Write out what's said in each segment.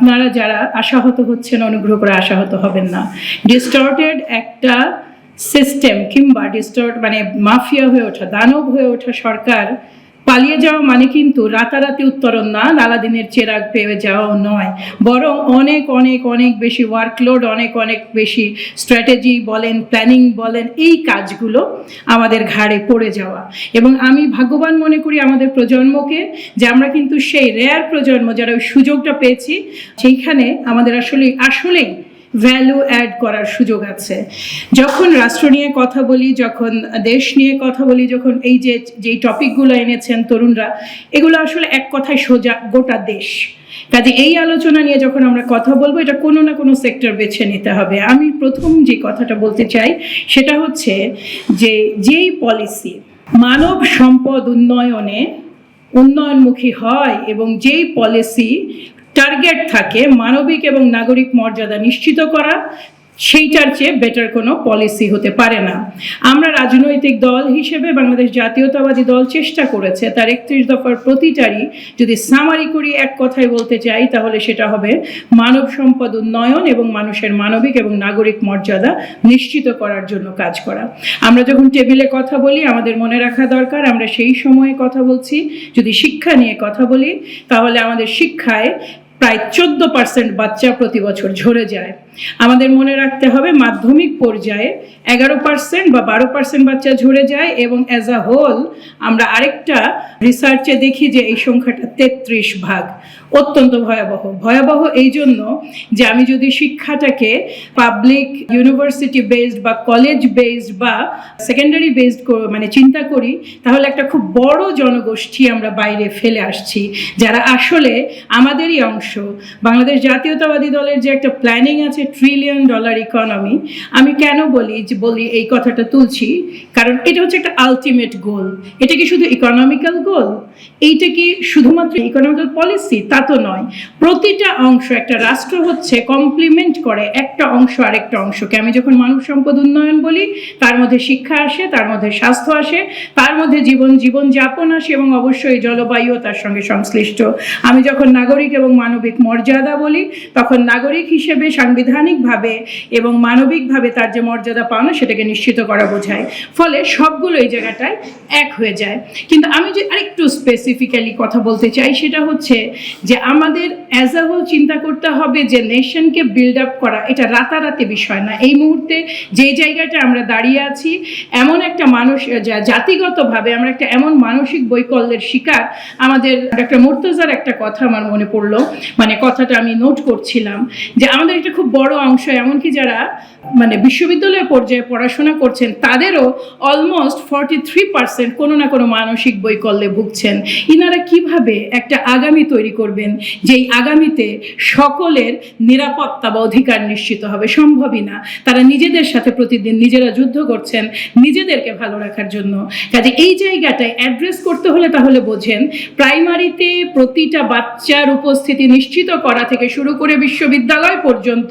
আপনারা যারা আশাহত হচ্ছেন অনুগ্রহ করে আশাহত হবেন না। ডিস্টর্টেড একটা সিস্টেম কিংবা মানে মাফিয়া হয়ে ওঠা, দানব হয়ে ওঠা সরকার পালিয়ে যাওয়া মানে কিন্তু রাতারাতি উত্তরণ না, আলাদিনের চেরাগ পেয়ে যাওয়াও নয়, বরং অনেক অনেক অনেক বেশি ওয়ার্কলোড, অনেক অনেক বেশি স্ট্র্যাটেজি বলেন, প্ল্যানিং বলেন, এই কাজগুলো আমাদের ঘাড়ে পড়ে যাওয়া। এবং আমি ভাগ্যবান মনে করি আমাদের প্রজন্মকে, যে আমরা কিন্তু সেই রেয়ার প্রজন্ম যারা ওই সুযোগটা পেয়েছি, সেইখানে আমাদের আসলেই ভ্যালু অ্যাড করার সুযোগ আছে। যখন রাষ্ট্র নিয়ে কথা বলি, যখন দেশ নিয়ে কথা বলি, যখন এই যেই টপিকগুলো এনেছেন তরুণরা, এগুলো আসলে এক কথায় সোজা গোটা দেশ। কাজে এই আলোচনা নিয়ে যখন আমরা কথা বলবো, এটা কোনো না কোনো সেক্টর বেছে নিতে হবে। আমি প্রথম যে কথাটা বলতে চাই সেটা হচ্ছে যে যেই পলিসি মানব সম্পদ উন্নয়নমুখী হয় এবং যেই পলিসি টার্গেট থাকে মানবিক এবং নাগরিক মর্যাদা নিশ্চিত করা, সেইটার চেয়ে বেটার কোনো পলিসি হতে পারে না। আমরা রাজনৈতিক দল হিসেবে বাংলাদেশ জাতীয়তাবাদী দল চেষ্টা করেছে তার 31 দফার প্রতিটারই যদি সামারি করি এক কথায় বলতে চাই, তাহলে সেটা হবে মানব সম্পদ উন্নয়ন এবং মানুষের মানবিক এবং নাগরিক মর্যাদা নিশ্চিত করার জন্য কাজ করা। আমরা যখন টেবিলে কথা বলি, আমাদের মনে রাখা দরকার আমরা সেই সময়ে কথা বলছি। যদি শিক্ষা নিয়ে কথা বলি, তাহলে আমাদের শিক্ষায় প্রায় 14% বাচ্চা প্রতি বছর ঝরে যায়। আমাদের মনে রাখতে হবে মাধ্যমিক পর্যায়ে 11% বা 12% বাচ্চা ঝরে যায়, এবং অ্যাজ আ হোল আমরা আরেকটা রিসার্চে দেখি যে এই সংখ্যাটা 33 ভাগ। অত্যন্ত ভয়াবহ এই জন্য যে আমি যদি শিক্ষাটাকে পাবলিক ইউনিভার্সিটি বেসড বা কলেজ বেসড বা সেকেন্ডারি বেসড মানে চিন্তা করি, তাহলে একটা খুব বড় জনগোষ্ঠী আমরা বাইরে ফেলে আসছি, যারা আসলে আমাদেরই অংশ। বাংলাদেশ জাতীয়তাবাদী দলের যে একটা প্ল্যানিং আছে $1 ট্রিলিয়ন ইকোনমি, আমি কেন বলি এই কথাটা তুলছি, কারণ এটা হচ্ছে একটা আলটিমেট গোল। এটা কি শুধু ইকোনমিক্যাল গোল? এইটা কি শুধুমাত্র ইকোনমিক্যাল পলিসি? তা তো নয়। প্রতিটা অংশ, একটা রাষ্ট্র হচ্ছে কমপ্লিমেন্ট করে একটা অংশ আরেকটা অংশকে। আমি যখন মানব সম্পদ উন্নয়ন বলি, তার মধ্যে শিক্ষা আসে, তার মধ্যে স্বাস্থ্য আসে, তার মধ্যে জীবনযাপন আসে, এবং অবশ্যই জলবায়ুও তার সঙ্গে সংশ্লিষ্ট। আমি যখন নাগরিক এবং মানবিক মর্যাদা বলি, তখন নাগরিক হিসেবে সাংবিধানিকভাবে এবং মানবিকভাবে তার যে মর্যাদা পাওনা, সেটাকে নিশ্চিত করা বোঝায়। ফলে সবগুলো এই জায়গাটায় এক হয়ে যায়। কিন্তু আমি যে আরেকটু স্পেসিফিক্যালি কথা বলতে চাই, সেটা হচ্ছে যে আমাদের অ্যাজ আ হোল চিন্তা করতে হবে যে নেশনকে বিল্ড আপ করা এটা রাতারাতি বিষয় না। এই মুহূর্তে যে জায়গাটা আমরা দাঁড়িয়ে আছি, এমন একটা জাতিগতভাবে আমরা একটা এমন মানসিক বৈকল্যের শিকার। আমাদের ডক্টর মুর্তজার একটা কথা আমার মনে পড়লো, মানে কথাটা আমি নোট করছিলাম, যে আমাদের একটা খুব বড় অংশ, এমনকি যারা মানে বিশ্ববিদ্যালয় পর্যায়ে পড়াশোনা করছেন, তাদেরও অলমোস্ট 43% কোনো না কোনো মানসিক বৈকল্যে ভুগছেন। ইনারা কিভাবে একটা আগামী তৈরি করবেন যেই আগামীতে সকলের নিরাপত্তা বা অধিকার নিশ্চিত হবে? সম্ভবই না। তারা নিজেদের সাথে প্রতিদিন নিজেরা যুদ্ধ করছেন নিজেদেরকে ভালো রাখার জন্য। কাজে এই জায়গাটায় অ্যাড্রেস করতে হলে তাহলে বোঝেন, প্রাইমারিতে প্রতিটা বাচ্চার উপস্থিতি নিশ্চিত করা থেকে শুরু করে বিশ্ববিদ্যালয় পর্যন্ত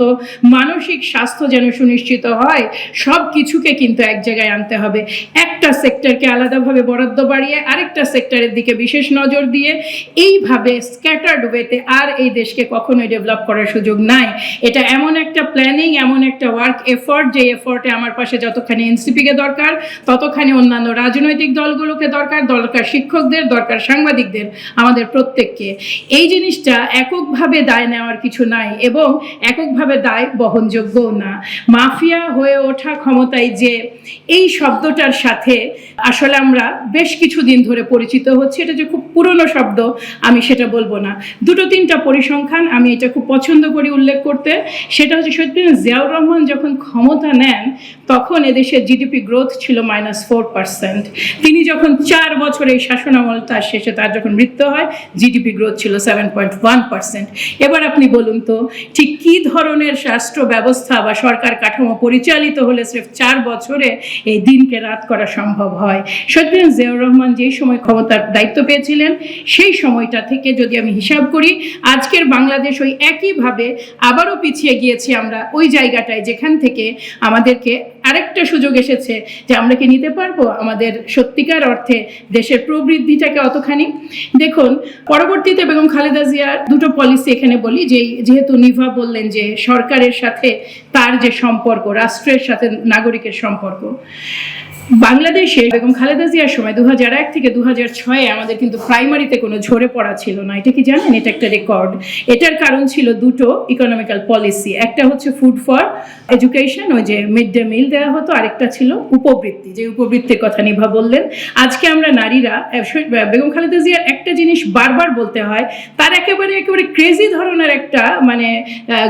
মানসিক স্বাস্থ্য যেন সুনিশ্চিত হয়, সব কিছুকে কিন্তু এক জায়গায় আনতে হবে। একটা সেক্টরকে আলাদাভাবে বরাদ্দ বাড়িয়ে আরেকটা সেক্টরের দিকে বিশেষ নজর দিয়ে এইভাবে স্ক্যাটার্ড ওয়েতে আর এই দেশকে কখনোই ডেভেলপ করার সুযোগ নাই। এটা এমন একটা প্ল্যানিং, এমন একটা ওয়ার্ক এফোর্ট, যে এফোর্টে আমার পাশে যতখানি এনসিপিকে দরকার, ততখানি অন্যান্য রাজনৈতিক দলগুলোকে দরকার শিক্ষকদের, দরকার সাংবাদিকদের, আমাদের প্রত্যেককে। এই জিনিসটা এককভাবে দায় নেওয়ার কিছু নাই, এবং এককভাবে দায় বহনযোগ্যও না। মাফিয়া হয়ে ওঠা ক্ষমতায় যে এই শব্দটার সাথে আসলে আমরা বেশ কিছুদিন ধরে পরিচিত হচ্ছে, এটা যে খুব পুরনো শব্দ আমি সেটা বলবো না। 2-3টা পরিসংখ্যান আমি এটা খুব পছন্দ করি উল্লেখ করতে। সেটা হচ্ছে সত্যি, জিয়াউর রহমান যখন ক্ষমতা নেন তখন এদেশের জিডিপি গ্রোথ ছিল -4%। তিনি যখন 4 বছর এই শাসনামল তার শেষে, তার যখন মৃত্যু হয়, জিডিপি গ্রোথ ছিল 7.1%। এবার আপনি বলুন তো, ঠিক কী ধরনের রাষ্ট্র ব্যবস্থা বা সরকার কাঠামো পরিচালিত হলে সির্ফ 4 বছরে এই দিনকে রাত করা সম্ভব হয়? সত্যি জিয়াউর রহমান যেই সময় ক্ষমতার দায়িত্ব পেয়েছিলেন, সেই সময়টা থেকে যদি আমি হিসাব করি, আজকের বাংলাদেশ ওই একইভাবে আবারও পিছিয়ে গিয়েছি আমরা ওই জায়গাটায় যেখান থেকে আমাদেরকে আরেকটা সুযোগ এসেছে যে আমরা কি নিতে পারবো আমাদের সত্যিকার অর্থে দেশের প্রবৃদ্ধিটাকে অতখানি। দেখুন, পরবর্তীতে বেগম খালেদা জিয়ার দুটো পলিসি এখানে বলি, যেহেতু নিভা বললেন যে সরকারের সাথে তার যে সম্পর্ক, রাষ্ট্রের সাথে নাগরিকের সম্পর্ক, বাংলাদেশে বেগম খালেদা জিয়ার সময় 2001 থেকে 2006 আমাদের কিন্তু প্রাইমারিতে কোনো ঝরে পড়া ছিল না। এটা কি জানেন? এটা একটা রেকর্ড। এটার কারণ ছিল দুটো ইকোনমিক্যাল পলিসি। একটা হচ্ছে ফুড ফর এডুকেশন, ওই যে মিড ডে মিল দেওয়া হতো, আরেকটা ছিল উপবৃত্তি, যে উপবৃত্তির কথা নিভা বললেন। আজকে আমরা নারীরা, বেগম খালেদা জিয়ার একটা জিনিস বারবার বলতে হয়, তার একেবারে ক্রেজি ধরনের একটা মানে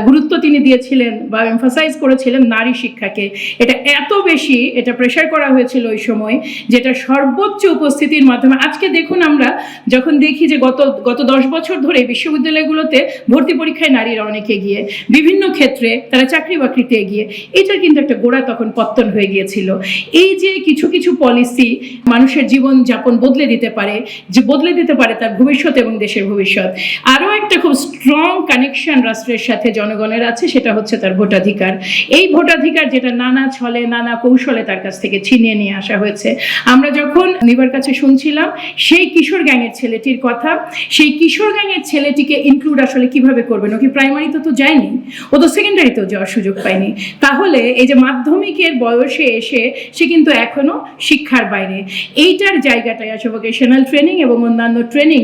গুরুত্ব তিনি দিয়েছিলেন বা এমফাসাইজ করেছিলেন নারী শিক্ষাকে। এটা এত বেশি এটা প্রেশার করা হয়েছিল ওই সময়, যেটা সর্বোচ্চ উপস্থিতির মাধ্যমে। আজকে দেখুন, আমরা যখন দেখি যে গত 10 বছর ধরে বিশ্ববিদ্যালয়গুলোতে ভর্তি পরীক্ষায় নারীরা অনেক এগিয়ে, বিভিন্ন ক্ষেত্রে তারা চাকরি বাকরিতে এগিয়ে, এটার কিন্তু একটা গোড়া তখন পত্তন হয়ে গিয়েছিল। এই যে কিছু কিছু পলিসি মানুষের জীবন যাপন বদলে দিতে পারে তার ভবিষ্যৎ এবং দেশের ভবিষ্যৎ। আরও একটা খুব স্ট্রং কানেকশন রাষ্ট্রের সাথে জনগণের আছে, সেটা হচ্ছে তার ভোটাধিকার। এই ভোটাধিকার যেটা নানা ছলে নানা কৌশলে তার কাছ থেকে ছিনিয়ে নিয়ে আসা হয়েছে। আমরা যখন নিবার কাছে শুনছিলাম সেই কিশোর গ্যাংয়ের ছেলেটির কথা, সেই কিশোর গ্যাংয়ের ছেলেটিকে ইনক্লুড আসলে কিভাবে করবেন? ও কি প্রাইমারিতে তো যায়নি, ও তো সেকেন্ডারিতেও যাওয়ার সুযোগ পায়নি। তাহলে এই যে মাধ্যমিকের বয়সে এসে সে কিন্তু এখনো শিক্ষার বাইরে। এইটার জায়গাটায় আছে ভোকেশনাল ট্রেনিং এবং অন্যান্য ট্রেনিং।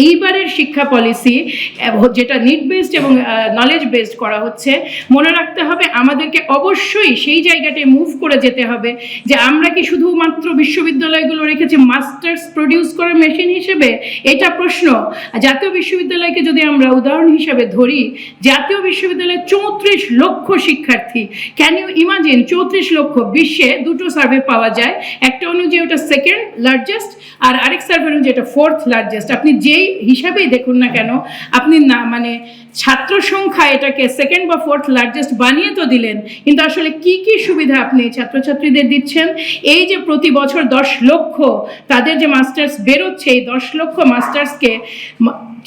এইবারের শিক্ষা পলিসি যেটা নিড বেসড এবং নলেজ বেসড করা হচ্ছে, মনে রাখতে হবে আমাদেরকে অবশ্যই সেই জায়গাটায় মুভ করে যেতে হবে যে আমরা কি শুধুমাত্র বিশ্ববিদ্যালয়গুলো রেখেছি মাস্টার্স প্রডিউস করার মেশিন হিসেবে? এটা প্রশ্ন। জাতীয় বিশ্ববিদ্যালয়কে যদি আমরা উদাহরণ হিসেবে ধরি, জাতীয় বিশ্ববিদ্যালয়ে 34 লক্ষ শিক্ষার্থী। Can you imagine? 34 লক্ষ। বিশ্বে দুটো সার্ভে পাওয়া যায়, একটা অনুযায়ী ওটা সেকেন্ড লার্জেস্ট, আর আরেক সার্ভে অনুযায়ী এটা ফোর্থ লার্জেস্ট। আপনি যেই হিসাবেই দেখুন না কেন, আপনি না মানে ছাত্র সংখ্যা এটাকে সেকেন্ড বা ফোর্থ লার্জেস্ট বানিয়ে তো দিলেন, কিন্তু আসলে কি কি সুবিধা আপনি ছাত্রছাত্রীদের দিচ্ছেন? এই যে প্রতি বছর 10 লক্ষ তাদের যে মাস্টার্স বেরোচ্ছে, এই 10 লক্ষ মাস্টার্সকে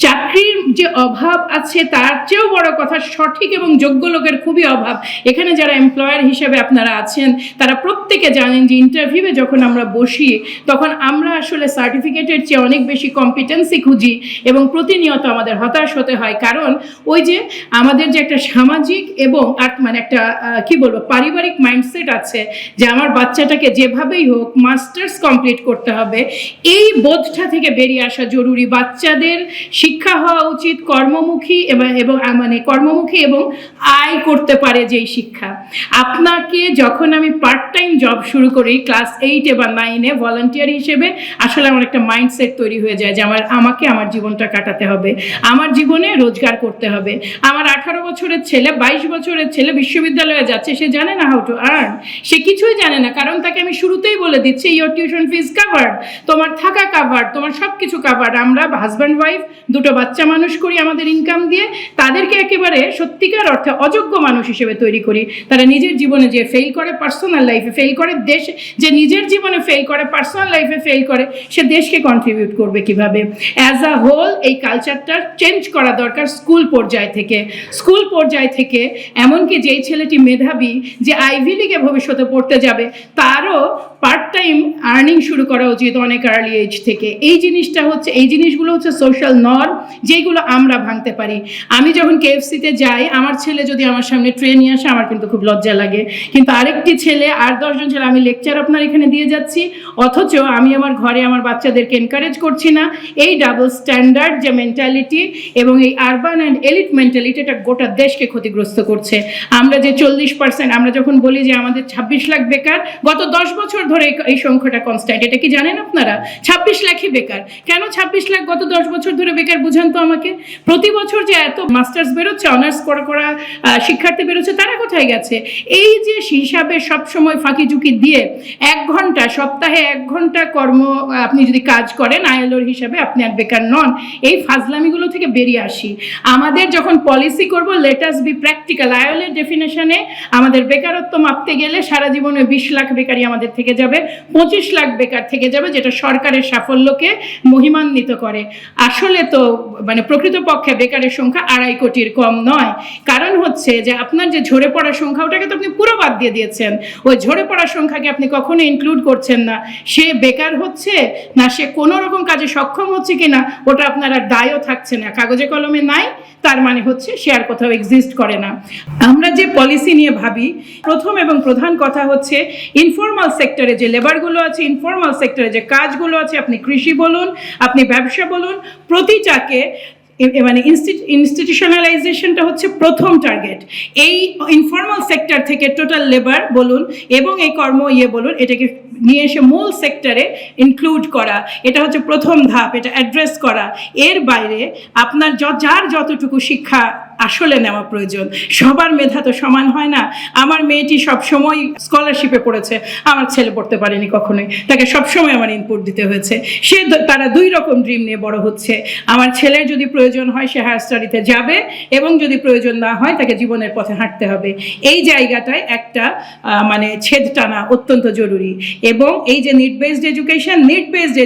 চাকরির যে অভাব আছে তার চেয়েও বড় কথা সঠিক এবং যোগ্য লোকের খুবই অভাব। এখানে যারা এমপ্লয়ার হিসেবে আপনারা আছেন তারা প্রত্যেকে জানেন যে ইন্টারভিউয়ে যখন আমরা বসি তখন আমরা আসলে সার্টিফিকেটের চেয়ে অনেক বেশি কম্পিটেন্সি খুঁজি এবং প্রতিনিয়ত আমাদের হতাশ হতে হয়। কারণ ওই যে আমাদের যে একটা সামাজিক এবং মানে একটা কি বলবো পারিবারিক মাইন্ডসেট আছে যে আমার বাচ্চাটাকে যেভাবেই হোক মাস্টার্স কমপ্লিট করতে হবে, এই বোধটা থেকে বেরিয়ে আসা জরুরি। বাচ্চাদের শিক্ষা হওয়া উচিত কর্মমুখী এবং মানে কর্মমুখী এবং আয় করতে পারে যেই শিক্ষা। আপনাকে যখন আমি পার্ট টাইম জব শুরু করি ক্লাস 8 বা 9-এ ভলান্টিয়ার হিসেবে, আসলে আমার একটা মাইন্ডসেট তৈরি হয়ে যায় যে আমাকে আমার জীবনটা কাটাতে হবে, আমার জীবনে রোজগার করতে হবে। আমার 18 বছরের ছেলে 22 বছরের ছেলে বিশ্ববিদ্যালয়ে যাচ্ছে, সে জানে না হাউ টু আর্ন, সে কিছুই জানে না। কারণ তাকে আমি শুরুতেই বলে দিচ্ছি ইয়োর টিউশন ফিজ কাভার্ড, তোমার থাকা কাভার্ড, তোমার সব কিছু কাভার্ড। আমরা হাজব্যান্ড ওয়াইফ দুটো বাচ্চা মানুষ করি আমাদের ইনকাম দিয়ে, তাদেরকে একেবারে সত্যিকার অর্থে অযোগ্য মানুষ হিসেবে তৈরি করি। তারা নিজের জীবনে যে ফেল করে, পার্সোনাল লাইফে ফেল করে, দেশে যে নিজের জীবনে ফেল করে, পার্সোনাল লাইফে ফেল করে, সে দেশকে কন্ট্রিবিউট করবে কিভাবে? অ্যাজ আ হোল এই কালচারটা চেঞ্জ করা দরকার স্কুল পর্যায় থেকে। এমনকি যেই ছেলেটি মেধাবী, যে আইভি লিগে ভবিষ্যতে পড়তে যাবে, তারও পার্ট টাইম আর্নিং শুরু করা উচিত অনেক আর্লি এজ থেকে। এই জিনিসগুলো হচ্ছে সোশ্যাল নর্ম, যেগুলো আমরা ভাঙতে পারি। আমি যখন KFC-তে যাই, আমার ছেলে যদি আমার সামনে ট্রে নিয়ে আসে, আমার কিন্তু খুব লজ্জা লাগে। কিন্তু আরেকটি ছেলে আর 10 জন ছেলে, আমি লেকচার আপনার এখানে দিয়ে যাচ্ছি, অথচ আমি আমার ঘরে আমার বাচ্চাদেরকে এনকারেজ করছি না। এই ডাবল স্ট্যান্ডার্ড যে মেন্টালিটি এবং এই আরবান অ্যান্ড এলিট মেন্টালিটি, এটা গোটা দেশকে ক্ষতিগ্রস্ত করছে। আমরা যে 40%, আমরা যখন বলি যে আমাদের 26 লাখ বেকার, গত 10 বছর ধরে এই সংখ্যাটা কনস্ট্যান্ট। এটা কি জানেন আপনারা? 26 লাখই বেকার। কেন 26 লাখ গত 10 বছর ধরে বেকার বুঝান তো আমাকে। প্রতি বছর যে এত মাস্টার্স বেরোচ্ছে, অনার্স করা শিক্ষার্থী বেরোচ্ছে, তারা কোথায় গেছে? এই যে হিসাবে সবসময় ফাঁকি ঝুঁকি দিয়ে 1 ঘন্টা সপ্তাহে 1 ঘন্টা আপনি যদি কাজ করেন আইএলওর হিসাবে, আপনি আর বেকার নন। এই ফাজলামিগুলো থেকে বেরিয়ে আসি। আমাদের যখন পলিসি করব, লেট আস বি প্র্যাকটিক্যাল। আইএলওর ডেফিনেশনে আমাদের বেকারত্ব মাপতে গেলে সারা জীবনে 20 লাখ বেকারই আমাদের থেকে যাবে, 25 লাখ বেকার থেকে যাবে, যেটা সরকারের সাফল্যকে মহিমান্বিত করে। আসলে তো মানে প্রকৃতপক্ষে বেকারের সংখ্যা 2.5 কোটির কম নয়। কারণ হচ্ছে যে আপনার যে ঝরে পড়া সংখ্যা, ওটাকে তো আপনি পুরো বাদ দিয়ে দিয়েছেন। ওই ঝরে পড়া সংখ্যাকে আপনি কখনো ইনক্লুড করছেন না। সে বেকার হচ্ছে না সে কোনো রকম কাজে সক্ষম হচ্ছে কিনা, ওটা আপনার আর দায়ও থাকছে না। কাগজে কলমে নাই, তার মানে হচ্ছে সে আর কোথাও এক্সিস্ট করে না। আমরা যে পলিসি নিয়ে ভাবি, প্রথম এবং প্রধান কথা হচ্ছে ইনফর্মাল সেক্টরে যে লেবারগুলো আছে, ইনফর্মাল সেক্টরে যে কাজগুলো আছে, আপনি কৃষি বলুন, আপনি ব্যবসা বলুন, প্রতিটাকে মানে ইনস্টিটিউশনালাইজেশনটা হচ্ছে প্রথম টার্গেট। এই ইনফর্মাল সেক্টর থেকে টোটাল লেবার বলুন এবং এই কর্ম বলুন, এটাকে নিয়ে এসে মূল সেক্টরে ইনক্লুড করা, এটা হচ্ছে প্রথম ধাপ, এটা অ্যাড্রেস করা। এর বাইরে আপনার যার যতটুকু শিক্ষা আসলে নেওয়া প্রয়োজন, সবার মেধা তো সমান হয় না। আমার মেয়েটি সবসময় স্কলারশিপে পড়েছে, আমার ছেলে পড়তে পারেনি কখনোই, তাকে সবসময় আমার ইনপুট দিতে হয়েছে। তারা 2 রকম ড্রিম নিয়ে বড় হচ্ছে। আমার ছেলের যদি প্রয়োজন হয় সে হায়ার স্টাডিতে যাবে, এবং যদি প্রয়োজন না হয় তাকে জীবনের পথে হাঁটতে হবে। এই জায়গাটায় একটা মানে ছেদ টানা অত্যন্ত জরুরি। এবং এই যে need based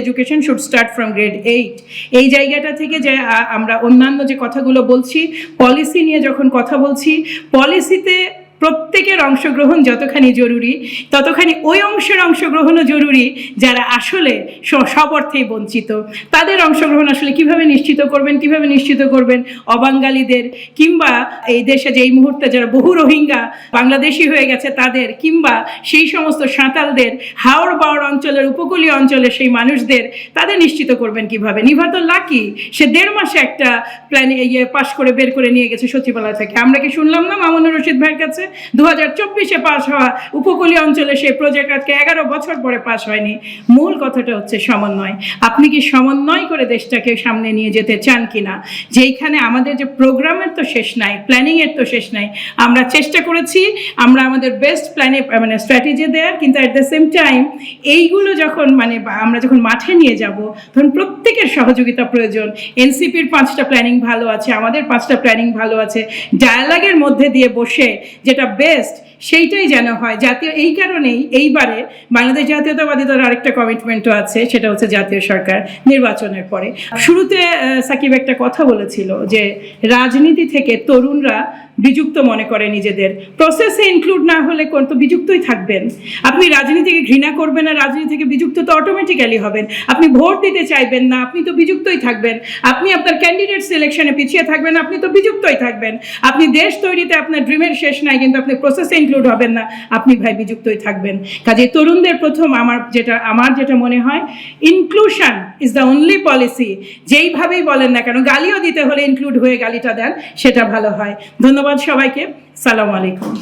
education should start from grade 8। এই জায়গাটা থেকে যে আমরা অন্যান্য যে কথাগুলো বলছি, পলিসি নিয়ে যখন কথা বলছি, পলিসিতে প্রত্যেকের অংশগ্রহণ যতখানি জরুরি, ততখানি ওই অংশের অংশগ্রহণও জরুরি যারা আসলে সব অর্থেই বঞ্চিত। তাদের অংশগ্রহণ আসলে কিভাবে নিশ্চিত করবেন অবাঙালিদের, কিংবা এই দেশে যে এই মুহূর্তে যারা বহু রোহিঙ্গা বাংলাদেশি হয়ে গেছে তাদের, কিংবা সেই সমস্ত সাঁওতালদের, হাওড় বাওড় অঞ্চলের উপকূলীয় অঞ্চলের সেই মানুষদের, তাদের নিশ্চিত করবেন কিভাবে? নিভাত লাকি সে 1.5 মাসে একটা প্ল্যান পাশ করে বের করে নিয়ে গেছে সচিবালয় থেকে। আমরা কি শুনলাম না মামুনুর রশিদ ভাইয়ের কাছে 2024-এ পাশ হওয়া উপকূলীয় অঞ্চলে সেই প্রজেক্ট আজকে 11 বছর পরে পাশ হয়নি? মূল কথাটা হচ্ছে সমন্বয়। আপনি কি সমন্বয় করে দেশটাকে সামনে নিয়ে যেতে চান কিনা? যেইখানে আমাদের যে প্রোগ্রামের তো শেষ নাই, প্ল্যানিংয়ের তো শেষ নাই। আমরা চেষ্টা করেছি আমরা আমাদের বেস্ট মানে স্ট্র্যাটেজি দেওয়ার, কিন্তু অ্যাট দ্য সেম টাইম এইগুলো যখন আমরা যখন মাঠে নিয়ে যাব, তখন প্রত্যেকের সহযোগিতা প্রয়োজন। এনসিপির 5টা প্ল্যানিং ভালো আছে, আমাদের 5টা প্ল্যানিং ভালো আছে। ডায়ালগের মধ্যে দিয়ে বসে যেটা বেস্ট সেইটাই যেন হয়। এই কারণেই এইবারে বাংলাদেশ জাতীয়তাবাদী দলের আরেকটা কমিটমেন্টও আছে, সেটা হচ্ছে জাতীয় সরকার নির্বাচনের পরে। শুরুতে সাকিব একটা কথা বলেছিল যে রাজনীতি থেকে তরুণরা বিযুক্ত মনে করে নিজেদের, প্রসেসে ইনক্লুড না হলে কোন তো বিযুক্তই থাকবেন। আপনি রাজনীতিকে ঘৃণা করবেন না, রাজনীতি থেকে বিযুক্ত তো অটোমেটিক্যালি হবেন। আপনি ভোট দিতে চাইবেন না, আপনি তো বিযুক্তই থাকবেন। আপনি আপনার ক্যান্ডিডেট সিলেকশনে পিছিয়ে থাকবেন, আপনি তো বিযুক্তই থাকবেন। আপনি দেশ তৈরিতে আপনার ড্রিমের শেষ নাই, কিন্তু আপনি প্রসেসে ইনক্লুড হবেন না, আপনি ভাই বিযুক্তই থাকবেন। কাজে তরুণদের প্রথম আমার যেটা মনে হয়, inclusion is the only policy. যেইভাবেই বলেন না কেন, গালিও দিতে হলে ইনক্লুড হয়ে গালিটা দেন, সেটা ভালো হয়। ধন্যবাদ সবাইকে। সালাম আলাইকুম।